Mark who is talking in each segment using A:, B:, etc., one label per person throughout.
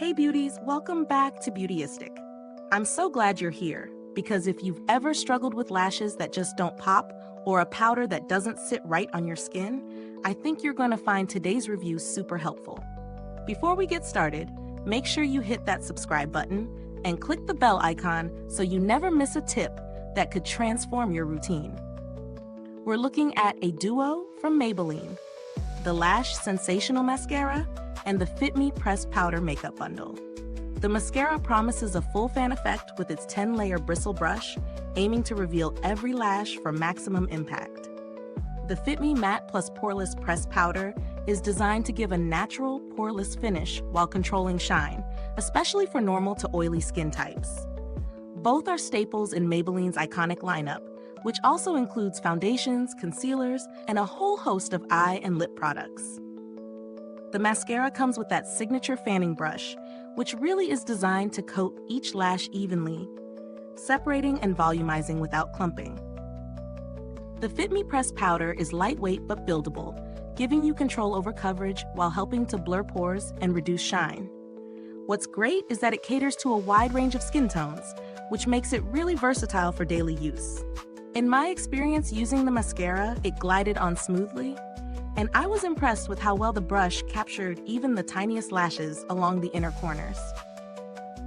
A: Hey beauties, welcome back to Beautyistic. I'm so glad you're here because if you've ever struggled with lashes that just don't pop or a powder that doesn't sit right on your skin, I think you're going to find today's review super helpful. Before we get started, make sure you hit that subscribe button and click the bell icon so you never miss a tip that could transform your routine. We're looking at a duo from Maybelline, the Lash Sensational Mascara and the Fit Me Pressed Powder Makeup Bundle. The mascara promises a full fan effect with its 10-layer bristle brush, aiming to reveal every lash for maximum impact. The Fit Me Matte plus Poreless Pressed Powder is designed to give a natural, poreless finish while controlling shine, especially for normal to oily skin types. Both are staples in Maybelline's iconic lineup, which also includes foundations, concealers, and a whole host of eye and lip products. The mascara comes with that signature fanning brush, which really is designed to coat each lash evenly, separating and volumizing without clumping. The Fit Me Pressed Powder is lightweight but buildable, giving you control over coverage while helping to blur pores and reduce shine. What's great is that it caters to a wide range of skin tones, which makes it really versatile for daily use. In my experience using the mascara, it glided on smoothly, and I was impressed with how well the brush captured even the tiniest lashes along the inner corners.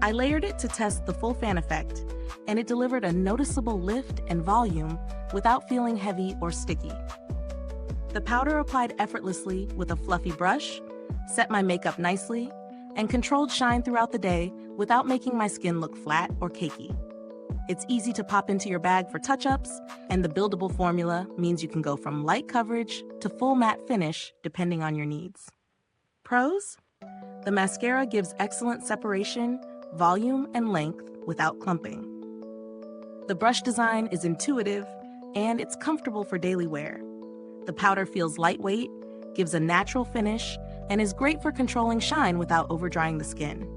A: I layered it to test the full fan effect, and it delivered a noticeable lift and volume without feeling heavy or sticky. The powder applied effortlessly with a fluffy brush, set my makeup nicely, and controlled shine throughout the day without making my skin look flat or cakey. It's easy to pop into your bag for touch-ups, and the buildable formula means you can go from light coverage to full matte finish depending on your needs. Pros? The mascara gives excellent separation, volume, and length without clumping. The brush design is intuitive, and it's comfortable for daily wear. The powder feels lightweight, gives a natural finish, and is great for controlling shine without overdrying the skin.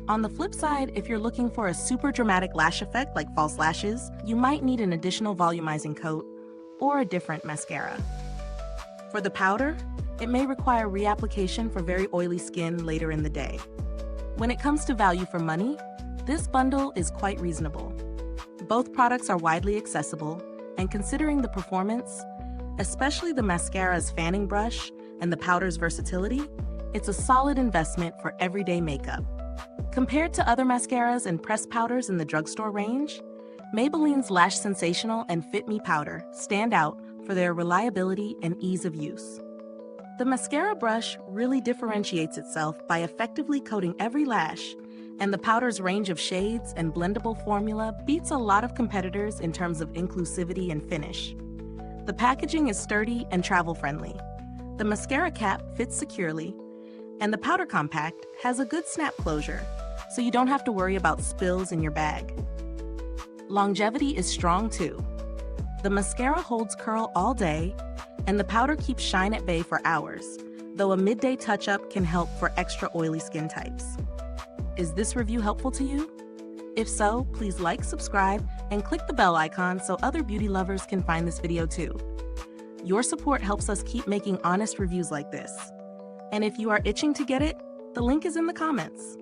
A: On the flip side, if you're looking for a super dramatic lash effect like false lashes, you might need an additional volumizing coat or a different mascara. For the powder, it may require reapplication for very oily skin later in the day. When it comes to value for money, this bundle is quite reasonable. Both products are widely accessible, and considering the performance, especially the mascara's fanning brush and the powder's versatility, it's a solid investment for everyday makeup. Compared to other mascaras and pressed powders in the drugstore range, Maybelline's Lash Sensational and Fit Me powder stand out for their reliability and ease of use. The mascara brush really differentiates itself by effectively coating every lash, and the powder's range of shades and blendable formula beats a lot of competitors in terms of inclusivity and finish. The packaging is sturdy and travel-friendly. The mascara cap fits securely, and the powder compact has a good snap closure, so you don't have to worry about spills in your bag. Longevity is strong too. The mascara holds curl all day, and the powder keeps shine at bay for hours, though a midday touch-up can help for extra oily skin types. Is this review helpful to you? If so, please like, subscribe, and click the bell icon so other beauty lovers can find this video too. Your support helps us keep making honest reviews like this. And if you are itching to get it, the link is in the comments.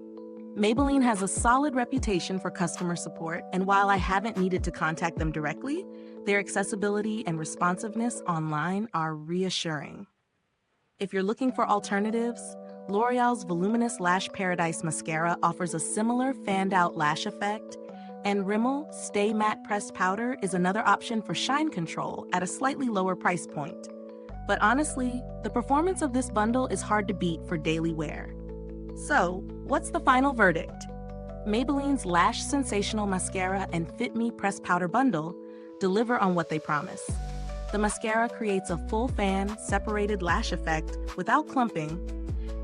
A: Maybelline has a solid reputation for customer support, and while I haven't needed to contact them directly, their accessibility and responsiveness online are reassuring. If you're looking for alternatives, L'Oreal's Voluminous Lash Paradise Mascara offers a similar fanned-out lash effect, and Rimmel Stay Matte Pressed Powder is another option for shine control at a slightly lower price point. But honestly, the performance of this bundle is hard to beat for daily wear. So, what's the final verdict? Maybelline's Lash Sensational Mascara and Fit Me Pressed Powder Bundle deliver on what they promise. The mascara creates a full fan, separated lash effect without clumping,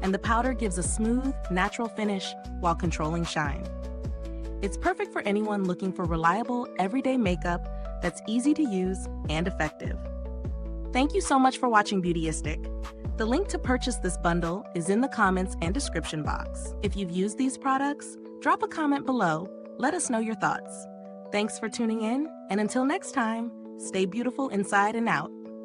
A: and the powder gives a smooth, natural finish while controlling shine. It's perfect for anyone looking for reliable, everyday makeup that's easy to use and effective. Thank you so much for watching Beautyistic. The link to purchase this bundle is in the comments and description box. If you've used these products, drop a comment below. Let us know your thoughts. Thanks for tuning in, and until next time, stay beautiful inside and out.